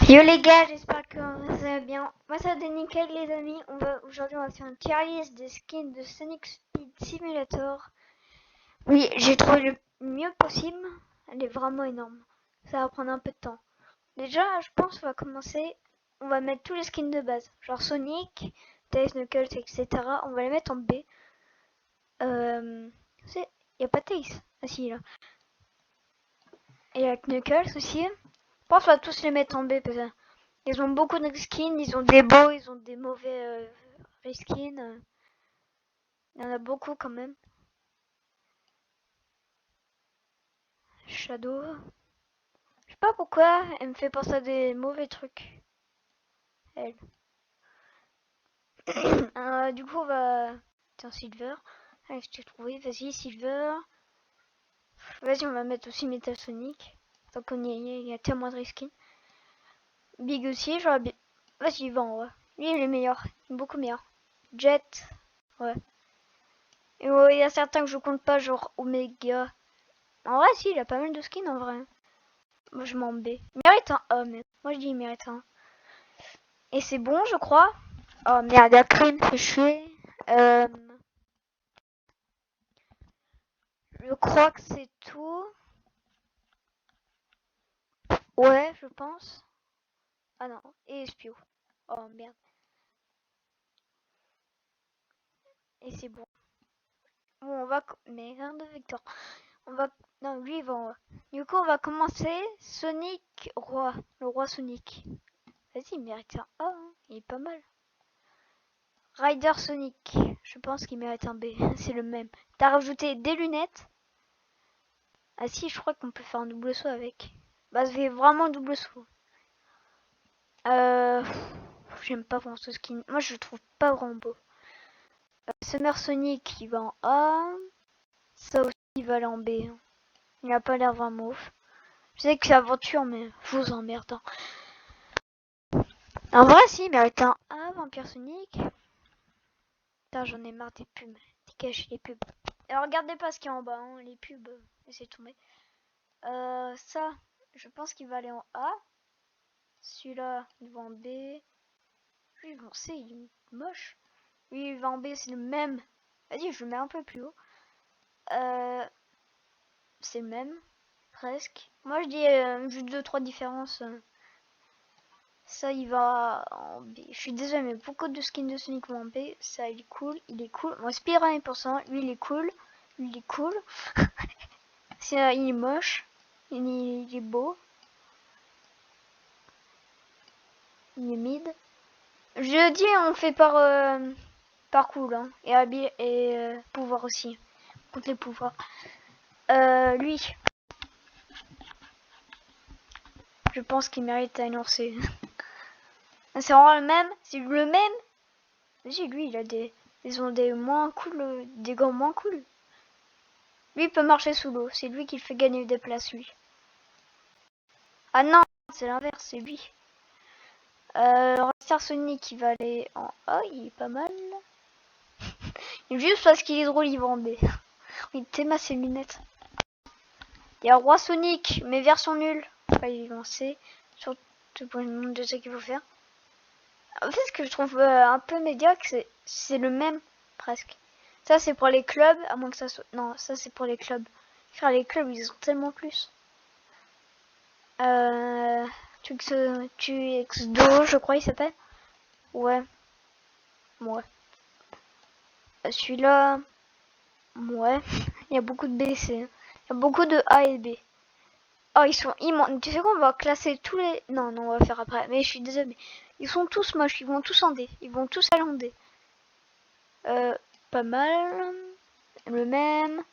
Yo les gars, j'espère que vous allez bien. Moi ça va nickel les amis. Aujourd'hui on va faire une tier list des skins de Sonic Speed Simulator. Oui, j'ai trouvé le mieux possible. Elle est vraiment énorme. Ça va prendre un peu de temps. Déjà, je pense qu'on va commencer. On va mettre tous les skins de base, genre Sonic, Tails, Knuckles, etc. On va les mettre en B. Y a pas Tails. Ah si là. Et avec Knuckles aussi. Je pense qu'on va tous les mettre en B parce que ils ont beaucoup de skins, ils ont des beaux, ils ont des mauvais skins. Il y en a beaucoup quand même. Shadow. Je sais pas pourquoi, elle me fait penser à des mauvais trucs. Elle. Du coup, on va. Tiens, Silver. Allez, je t'ai trouvé. Vas-y, Silver. Vas-y, on va mettre aussi Metal Sonic. Tant qu'on y a tellement de skins. Big aussi, j'aurais bien. Vas-y, il va en haut. Lui, il est meilleur. Beaucoup meilleur. Jet. Ouais. Et ouais, il y a certains que je compte pas, genre Omega. En vrai, si, il a pas mal de skins en vrai. Moi, je m'en B. Il mérite un A, mais moi, je dis il mérite un. Et c'est bon, je crois. Oh merde, la crème fait chier. Je crois que c'est tout. Ouais, je pense. Ah non, et Espio. Oh merde. Et c'est bon. Bon, on va. Merde, Victor. On va. Non, lui, il va en haut. Du coup, on va commencer. Sonic Roi. Le roi Sonic. Vas-y, il mérite un A. Hein. Il est pas mal. Rider Sonic. Je pense qu'il mérite un B. C'est le même. T'as rajouté des lunettes. Ah si, je crois qu'on peut faire un double saut avec. Bah, c'est vraiment un double saut. J'aime pas vraiment ce skin. Moi, je le trouve pas vraiment beau. Summer Sonic, il va en A. Ça aussi, il va aller en B. Il a pas l'air vraiment ouf. Je sais que c'est aventure, mais je vous emmerde. Hein. En vrai, si, il mérite un A, Vampire Sonic. Putain, j'en ai marre des pubs. Dégage les pubs. Alors, regardez pas ce qu'il y a en bas, hein. Les pubs, laissez tomber. Ça, je pense qu'il va aller en A. Celui-là, il va en B. Lui, bon, c'est il est moche. Lui, il va en B, c'est le même. Vas-y, je le mets un peu plus haut. C'est le même, presque. Moi, je dis juste 2-3 différences. Ça, il va en B. Je suis désolé, mais beaucoup de skins de Sonic vont en B. Ça, il est cool. Il est cool. Moi, Speedrun est pour ça. Lui, il est cool. Lui, il est cool. Il est moche. Il est beau. Il est mid. Je dis, on fait par cool. Hein. Et habile et pouvoir aussi. Contre les pouvoirs. Lui, je pense qu'il mérite à énoncer. C'est vraiment le même. C'est le même. Vas-y, lui, il a ils ont des moins cool, des gants moins cool. Lui, il peut marcher sous l'eau. C'est lui qui fait gagner des places, lui. Ah non, c'est l'inverse, c'est lui. Rockstar Sonic, il va aller en A, il est pas mal. Juste parce qu'il est drôle, il va en B. Il t'aime ses lunettes. Il y a Roi Sonic, mais version nulle. Enfin, il va en C. Surtout pour le nombre de ça qu'il faut faire. En fait, ce que je trouve un peu médiocre, c'est le même, presque. Ça, c'est pour les clubs, à moins que ça soit... Non, ça, c'est pour les clubs. Faire les clubs, ils ont tellement plus. Tu XDO, je crois, il s'appelle. Ouais. Ouais. Celui-là... Ouais. Il y a beaucoup de B, C. Il y a beaucoup de A et B. Oh, ils sont immenses. Tu sais quoi, on va classer tous les... Non, non, on va faire après. Mais je suis désolée, mais... Ils sont tous moches, ils vont tous en D. Ils vont tous aller en D. Pas mal. Le même.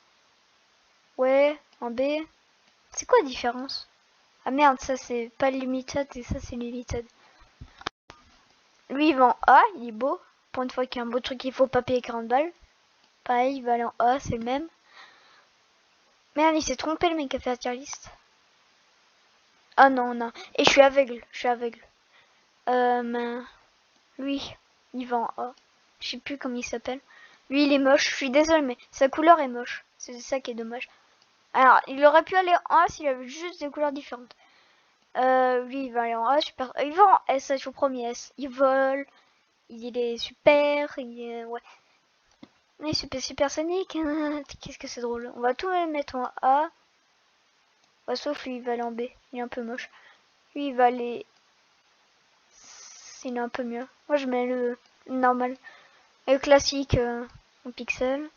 Ouais, en B. C'est quoi la différence? Ah merde, ça c'est pas limited et ça c'est limited. Lui il va en A, il est beau. Pour une fois qu'il y a un beau truc, il faut pas payer 40 balles. Pareil, il va aller en A, c'est le même. Merde, il s'est trompé le mec qui a fait la tier list. Ah non, non. Et je suis aveugle, je suis aveugle. Lui, il va en A. Je sais plus comment il s'appelle. Lui il est moche, je suis désolée mais sa couleur est moche. C'est ça qui est dommage. Alors, il aurait pu aller en A s'il avait juste des couleurs différentes. Lui, il va aller en A, super. Il va en S, je vous promets S. Il vole, il est super, ouais. Il est super supersonique. Qu'est-ce que c'est drôle. On va tout mettre en A. Ouais, sauf lui, il va aller en B. Il est un peu moche. Lui, il va aller... Il est un peu mieux. Moi, je mets le normal. Le classique en pixel.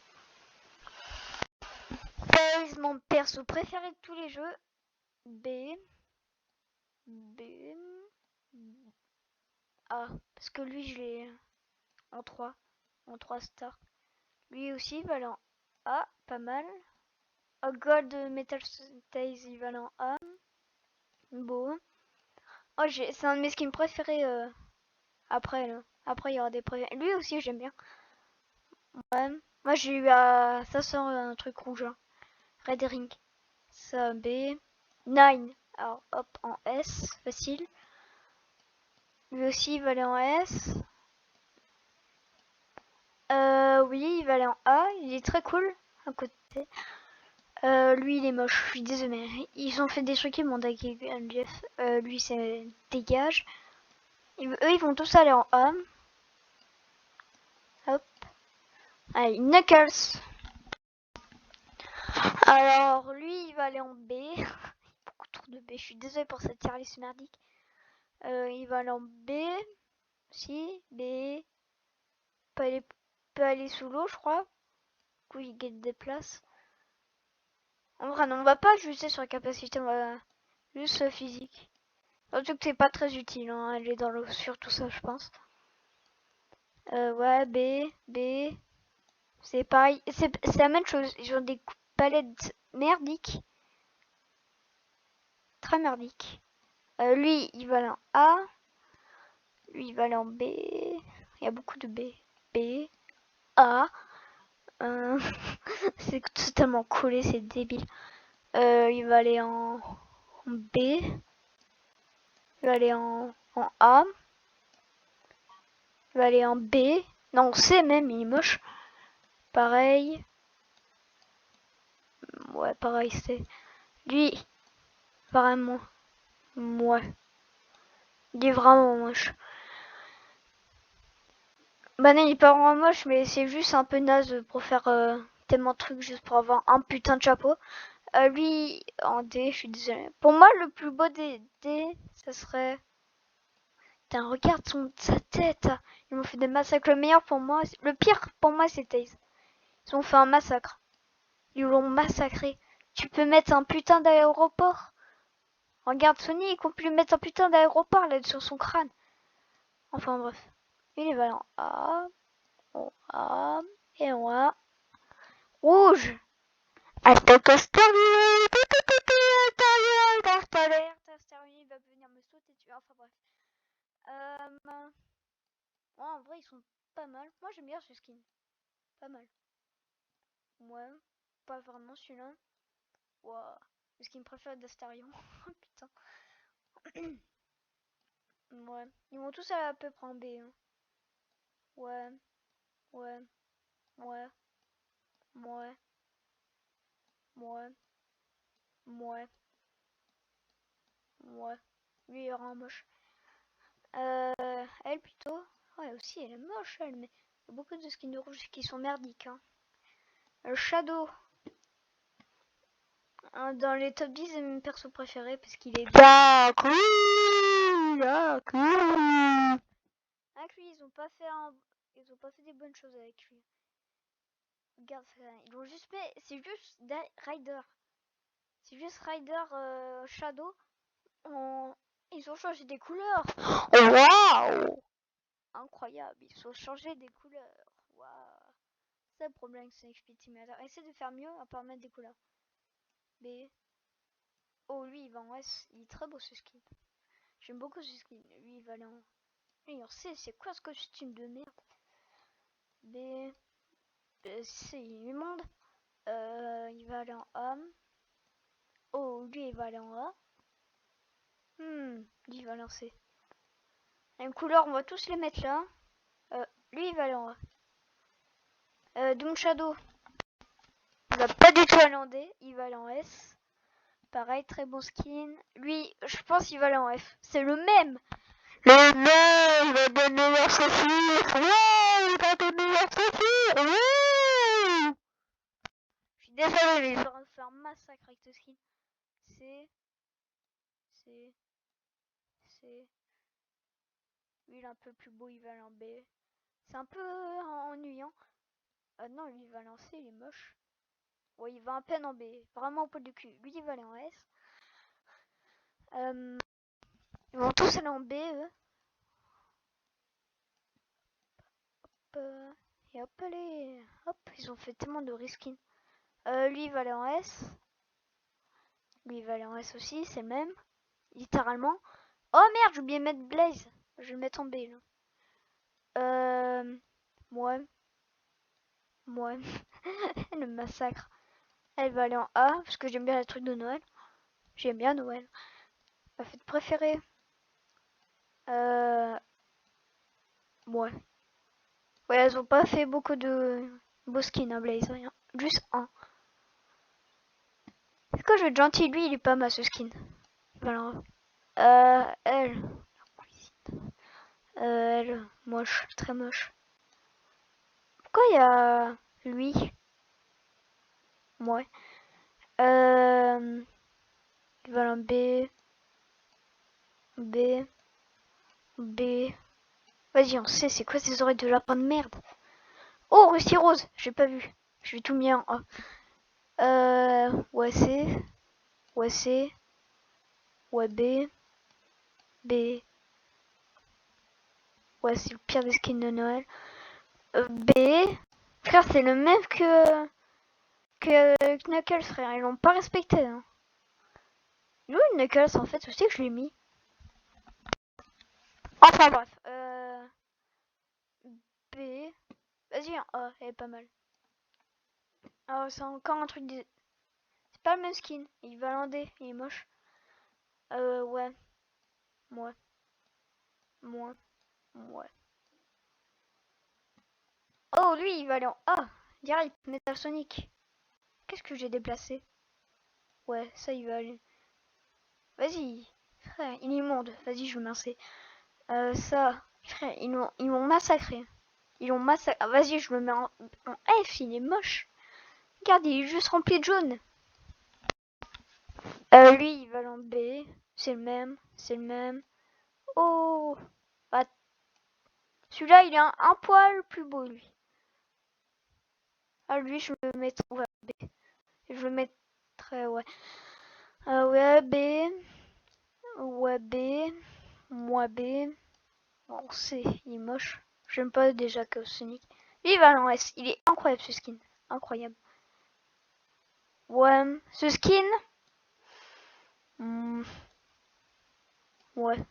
Mon perso préféré de tous les jeux. B. B. A. Parce que lui, je l'ai en 3. En 3 stars. Lui aussi, il va aller en A. Pas mal. Oh, Gold Metal Tails, il va aller en A. Beau. Oh, c'est un de mes skins préférés. Après, là. Après, il y aura des préférés. Lui aussi, j'aime bien. Ouais. Moi, j'ai eu à... Ça sort un truc rouge. Hein. Red Ring. Ça, B. 9. Alors, hop, en S. Facile. Lui aussi, il va aller en S. Oui, il va aller en A. Il est très cool. À côté. Lui, il est moche. Je suis désolée. Ils ont fait des trucs, mon deck Jeff. Lui, c'est dégage. Eux, ils vont tous aller en A. Hop. Allez, Knuckles. Alors, lui, il va aller en B. Beaucoup trop de B. Je suis désolée pour cette tier list merdique. Il va aller en B. Si, B. Peut aller sous l'eau, je crois. Du coup, il gagne des places. En vrai, non, on va pas juger sur la capacité, on va juste physique. Surtout que c'est pas très utile, hein, elle est dans l'eau sur tout ça, je pense. Ouais, B. C'est pareil, c'est la même chose. Ils ont des palettes merdiques. Très merdiques. Lui, il va aller en A. Lui, il va aller en B. Il y a beaucoup de B. B. A. C'est totalement collé, c'est débile. Il va aller en B. Il va aller en A. Il va aller en B. Non, C même, il est moche. Pareil. Ouais, pareil, c'est... Lui, vraiment. Ouais. Il est vraiment moche. Bah non, il est pas vraiment moche, mais c'est juste un peu naze pour faire tellement de trucs juste pour avoir un putain de chapeau. Lui, en D, je suis désolée. Pour moi, le plus beau des D, ça serait... Putain, regarde sa tête. Ils m'ont fait des massacres. Le meilleur pour moi, le pire pour moi, c'est Taze. Ils ont fait un massacre. Ils l'ont massacré. Tu peux mettre un putain d'aéroport. Regarde Sonic, on peut lui mettre un putain d'aéroport là sur son crâne. Enfin bref. Il est valant. A, en A, et en A. Rouge. Astocostérie. Astocostérie va venir me sauter dessus. Enfin bref. Ouais, en vrai, ils sont pas mal. Moi, j'aime bien ce skin. Pas mal. Ouais. Pas vraiment celui-là. Wow. Le skin préféré d'Astarion. Putain. Ouais. Ils vont tous à peu près en B. Hein. Ouais. Ouais. Ouais. Ouais. Ouais. Ouais. Ouais. Lui, il aura un moche. Elle plutôt. Ouais, aussi, elle est moche, elle. Mais il y a beaucoup de skins de rouge qui sont merdiques. Hein. Shadow. Dans les top 10 de mes persos préférés parce qu'il est dark. Avec lui, ils ont pas fait des bonnes choses avec lui. Regarde ça, ils l'ont juste fait, c'est juste Rider. C'est juste Rider Shadow. Ils ont changé des couleurs. Oh, waouh! Incroyable, ils ont changé des couleurs. Waouh. C'est le problème que c'est XP Simulator. Essaye de faire mieux à part mettre des couleurs. B. Oh, lui, il va en S. Il est très beau ce skin. J'aime beaucoup ce skin. Lui, il va aller en... Lui, en C, c'est quoi ce costume de merde? B. C, il est immonde. Il va aller en A. Oh, lui, il va aller en A. Lui, il va lancer. Une couleur, on va tous les mettre là. Lui, il va aller en A. Doom Shadow. Il va pas du tout aller en D. Il va aller en S. Pareil, très bon skin. Lui, je pense qu'il va aller en F. C'est le même. Le même, il a des meilleurs chaussures. Ouais, il a des meilleures chaussures. Ouais. Je suis désolé, mais je vais faire un massacre avec ce skin. C'est... Lui, il est un peu plus beau, il va aller en B. C'est un peu ennuyant. Non, lui, il va lancer, il est moche. Ouais, il va à peine en B. Vraiment au poil du cul. Lui, il va aller en S. Ils vont tous aller en B, eux. Et hop, allez. Hop, ils ont fait tellement de reskin. Lui, il va aller en S. Lui, il va aller en S aussi, c'est le même. Littéralement. Oh merde, j'ai oublié de mettre Blaze. Je vais le mettre en B, là. Ouais. Le massacre. Elle va aller en A, parce que j'aime bien les trucs de Noël. J'aime bien Noël. Ma fête préférée. Ouais. Ouais, elles ont pas fait beaucoup de beaux skins, hein, Blaze, rien. Juste un. Est-ce que je vais être gentil? Lui, il est pas mal ce skin. Voilà. Elle. Elle. Moche, très moche. Pourquoi il y a lui? Ouais. Voilà, B. B. B. Vas-y, on sait, c'est quoi ces oreilles de lapin de merde? Oh, Rusty Rose, j'ai pas vu. Je vais tout mis en A. Ouais, C. Ouais, C. Ouais, B. B. Ouais, c'est le pire des skins de Noël. B. Frère, c'est le même que Knuckles, frère. Ils l'ont pas respecté. Hein. Nous, Knuckles, en fait, aussi que je l'ai mis. Enfin, bref. B. Vas-y, un A, elle est pas mal. Ah, c'est encore un truc de... C'est pas le même skin. Il va lander, il est moche. Ouais. Ouais. Moi. Ouais. Oh, lui, il va aller en A. Direct, Metal Sonic. Qu'est-ce que j'ai déplacé? Ouais, ça, il va aller. Vas-y, frère, il est immonde. Vas-y, je vais mincer. Ça, frère, ils m'ont massacré. Ils l'ont massacré. Ah, vas-y, je le mets en F, il est moche. Regarde, il est juste rempli de jaune. Lui, il va aller en B. C'est le même, c'est le même. Oh, bah, celui-là, il est un poil plus beau, lui. Ah, lui, je le mettrai, ouais, B. Je le mettrai, ouais. Ouais, B. Ouais, B. Moi, B. Bon, C, il est moche. J'aime pas déjà que Sonic. Lui, il va aller en S. Il est incroyable, ce skin. Incroyable. Ouais, ce skin. Ouais.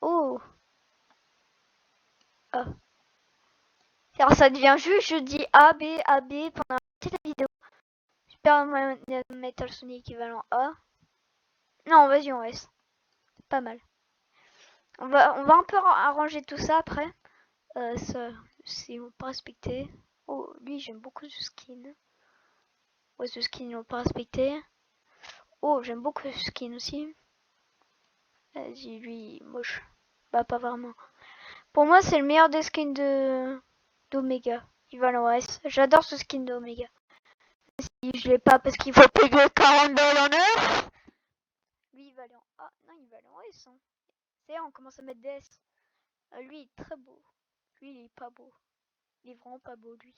Oh. Ah. Alors ça devient juste, je dis A, B pendant toute la vidéo. Super Metal Sonic équivalent A. Non, vas-y, on S. Pas mal. On va un peu arranger tout ça après. Ça, si on pas respecté. Oh, lui, j'aime beaucoup ce skin. Ouais, ce skin, ils l'ont pas respecté. Oh, j'aime beaucoup ce skin aussi. Vas-y, lui, moche. Bah, pas vraiment. Pour moi, c'est le meilleur des skins d'Omega. Il va en S. J'adore ce skin d'Omega. Si je l'ai pas parce qu'il faut payer 40 $ en heure. Lui, il va aller en A. Non, il va aller en S. Hein. C'est on commence à mettre des S. Lui, il est très beau. Lui, il est pas beau. Il est vraiment pas beau, lui.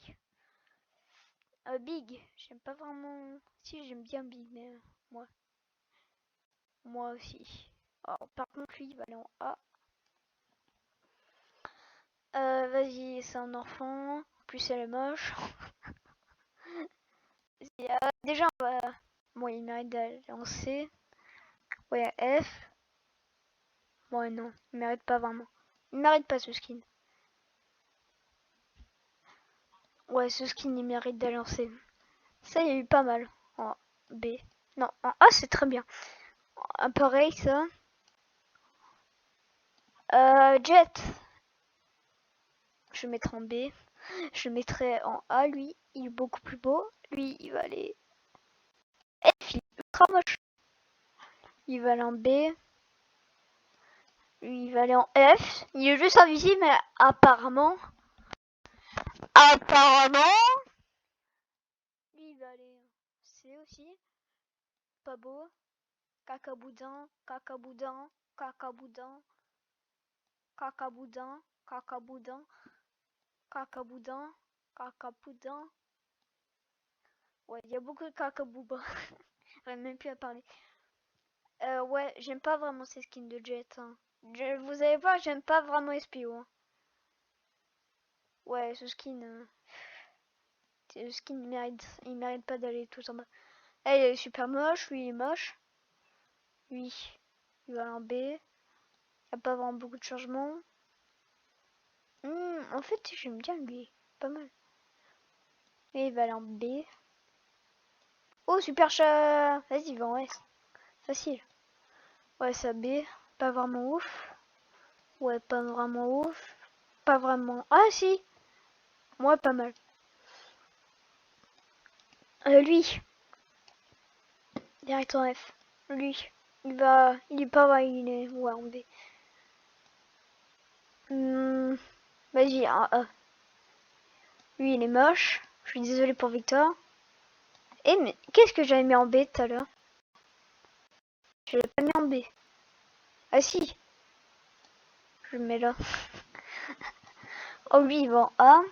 Big, j'aime pas vraiment. Si, j'aime bien Big, mais moi. Moi aussi. Alors, par contre, lui, il va aller en A. Vas-y, c'est un enfant. En plus, elle est moche. Déjà, on va... Bon, il mérite d'aller en C. Ouais, F. Ouais, non, il mérite pas vraiment. Il mérite pas ce skin. Ouais, ce skin, il mérite d'aller en C. Ça, il y a eu pas mal. En B. Non, en A, c'est très bien. Un pareil, ça. Jet. Je mettrai en B. Je mettrai en A, lui. Il est beaucoup plus beau. Lui, il va aller... F, il est ultra moche. Il va aller en B. Lui, il va aller en F. Il est juste invisible, mais apparemment... Lui, il va aller en C aussi. Pas beau. Cacaboudin, cacaboudin, cacaboudin, cacaboudin, cacaboudin, cacaboudin, cacaboudin. Ouais, il y a beaucoup de cacabouba. J'arrive même plus à parler. Ouais, j'aime pas vraiment ces skins de Jet. Hein. Vous allez voir, j'aime pas vraiment SPO. Hein. Ouais, ce skin... le skin, il mérite pas d'aller tout en bas. Elle est super moche, lui il est moche. Lui, il va en B. Il n'y a pas vraiment beaucoup de changements. En fait, j'aime bien lui. Pas mal. Et il va aller en B. Oh, super chat. Vas-y, il va en S. Facile. Ouais, ça B. Pas vraiment ouf. Ouais, pas vraiment ouf. Pas vraiment. Ah, si. Moi, pas mal. Lui. Direct en F. Lui. Il est pas vrai, il est. Ouais, en B. Vas-y, en A. Lui, il est moche. Je suis désolée pour Victor. Eh, mais qu'est-ce que j'avais mis en B tout à l'heure? Je l'ai pas mis en B. Ah si, je le mets là. Oh lui, il va en A.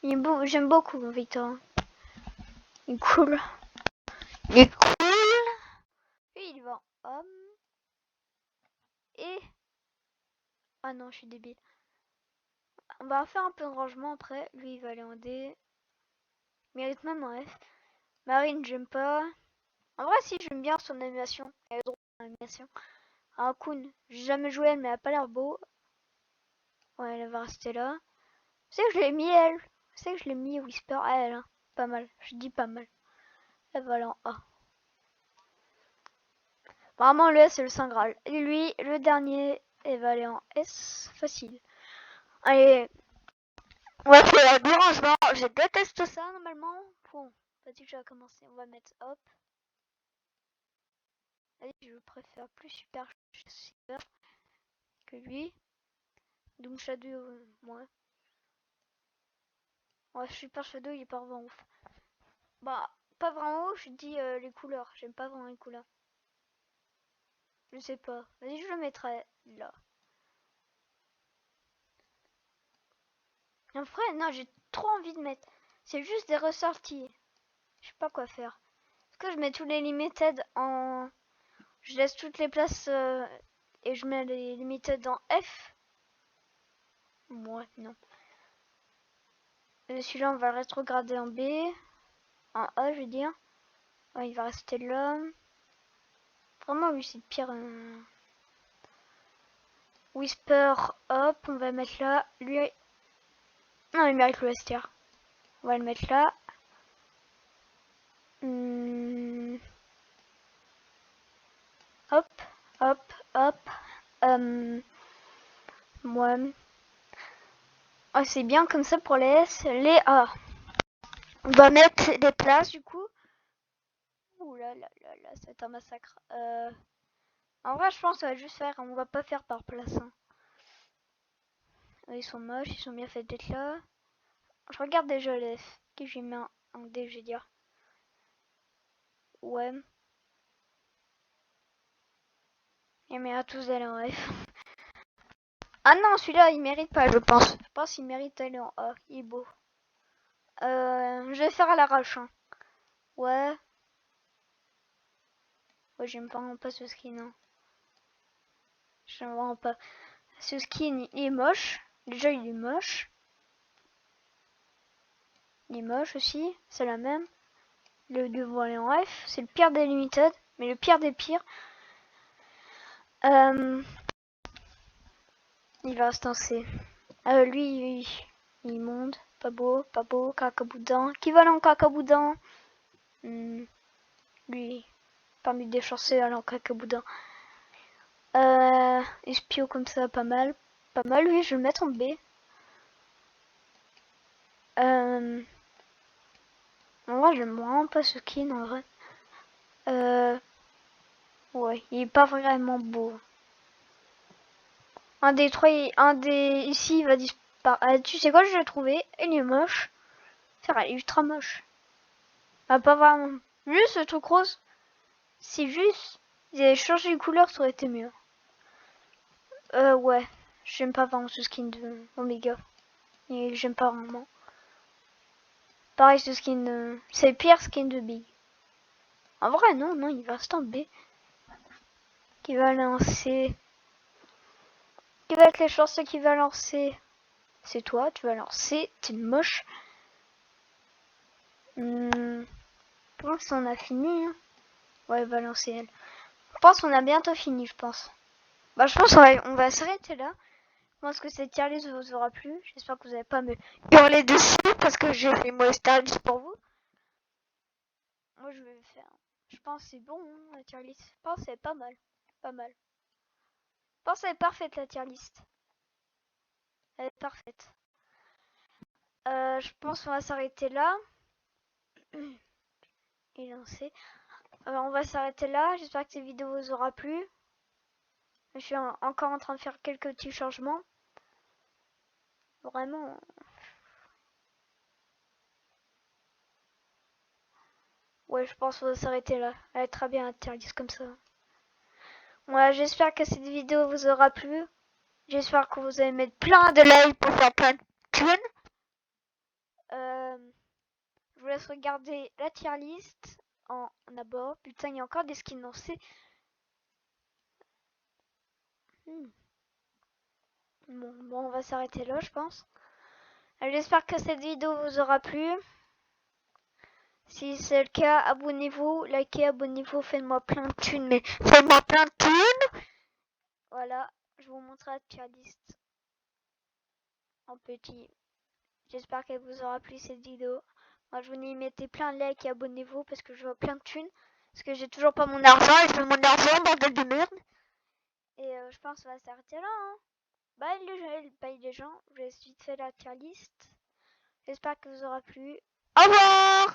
Il est beau, j'aime beaucoup Victor. Il est cool. Il est cool. Lui, il va en A. Et... Ah non, je suis débile. On va faire un peu de rangement après. Lui, il va aller en D. Il mérite même en F. Marine, j'aime pas. En vrai, si, j'aime bien son animation. Elle est drôle, son animation. Un Kun, j'ai jamais joué elle, mais elle a pas l'air beau. Ouais, elle va rester là. C'est que je l'ai mis elle. C'est que je l'ai mis Whisper à elle. Hein. Pas mal. Je dis pas mal. Elle va aller en A. Vraiment, le S, c'est le Saint Graal. Et lui, le dernier, elle va aller en S. Facile. Allez. On va faire du rangement. Je déteste ça, normalement. Bon, vas-y, je vais commencer. On va mettre hop. Allez, je préfère plus Super Shadow que lui. Doom Shadow, moi. Ouais, Super Shadow, il est pas vraiment ouf. Bah, pas vraiment ouf, je dis les couleurs. J'aime pas vraiment les couleurs. Je sais pas. Vas-y, je le mettrai là. En vrai, non, j'ai trop envie de mettre. C'est juste des ressorties. Je sais pas quoi faire. Est-ce que je mets tous les limited en... Je laisse toutes les places et je mets les limited en F? Ouais, non. Celui-là, on va le rétrograder en B. En A, je veux dire. Ouais, il va rester là. Vraiment, lui, c'est pire. Whisper, hop, on va le mettre là. Lui, non, il mérite le STR. On va le mettre là. Hop, hop, hop. Moi. Oh, c'est bien comme ça pour les S. Les A. On va mettre des places du coup. Ouh là là là là, ça va être un massacre. En vrai, je pense que ça va juste faire. On va pas faire par place. Hein. Ils sont moches, ils sont bien faits d'être là. Je regarde déjà les F. Qui j'ai mis un D, je vais dire. Ouais. Et mais à tous d'aller en F. Ah non, celui-là, il mérite pas, je pense. Je pense qu'il mérite d'aller en A. Il est beau. Je vais faire à l'arrache. Hein. Ouais. Ouais, j'aime vraiment pas ce skin. Hein. J'aime vraiment pas. Ce skin, il est moche. Déjà, il est moche. Il est moche aussi. C'est la même. Le devant aller en F. C'est le pire des limited. Mais le pire des pires. Il va rester en C. Lui, il monte. Pas beau, pas beau. Cacaboudin. Qui va aller en cacaboudin? Lui, parmi des chanceux, aller en cacaboudin. Espio comme ça, pas mal. Pas mal, oui, je vais le mettre en B. En vrai, j'aime vraiment pas ce skin, en vrai. Ouais, il est pas vraiment beau. Un des trois, ici, il va disparaître. Tu sais quoi, je l'ai trouvé. Il est moche. C'est vrai, il est ultra moche. Ah, pas vraiment. Juste ce truc rose. Si juste, ils avaient changé de couleur, ça aurait été mieux. Ouais. J'aime pas vraiment ce skin de Omega. Et j'aime pas vraiment. Pareil, ce skin, c'est le pire skin de Big. En vrai, non, il va se tomber. Qui va lancer. Qui va être les chanceux qui va lancer? C'est toi, tu vas lancer. T'es moche. Je pense qu'on a fini. Hein. Ouais, va lancer elle. Je pense qu'on a bientôt fini, je pense. Bah, je pense qu'on va s'arrêter là. Je pense que cette tier list vous aura plu. J'espère que vous n'allez pas me hurler dessus parce que j'ai fait moi tier list pour vous. Moi, je vais le faire. Je pense que c'est bon, hein, la tier list. Je pense que c'est pas mal. Pas mal. Je pense qu'elle est parfaite, la tier list. Elle est parfaite. Je pense qu'on va s'arrêter là. Il est lancé. On va s'arrêter là. J'espère que cette vidéo vous aura plu. Je suis encore en train de faire quelques petits changements. Vraiment. Ouais, je pense qu'on va s'arrêter là. Elle est très bien interdite comme ça. Voilà, j'espère que cette vidéo vous aura plu. J'espère que vous allez mettre plein de likes pour faire plein de thunes. Je vous laisse regarder la tier list en abord. Putain, il y a encore des skins lancés. Bon, on va s'arrêter là, je pense. J'espère que cette vidéo vous aura plu. Si c'est le cas, abonnez-vous, likez, abonnez-vous, faites-moi plein de thunes, mais faites-moi plein de thunes. Voilà, je vous montre la tier list en petit. J'espère qu'elle vous aura plu cette vidéo. Moi, je vous dis, mettez plein de likes et abonnez-vous parce que je veux plein de thunes. Parce que j'ai toujours pas mon argent et je veux mon argent, bordel de merde. Et je pense qu'on va s'arrêter là. Hein. Bye les gens, je vais vite fait la tier list. J'espère que vous aura plu. Au revoir!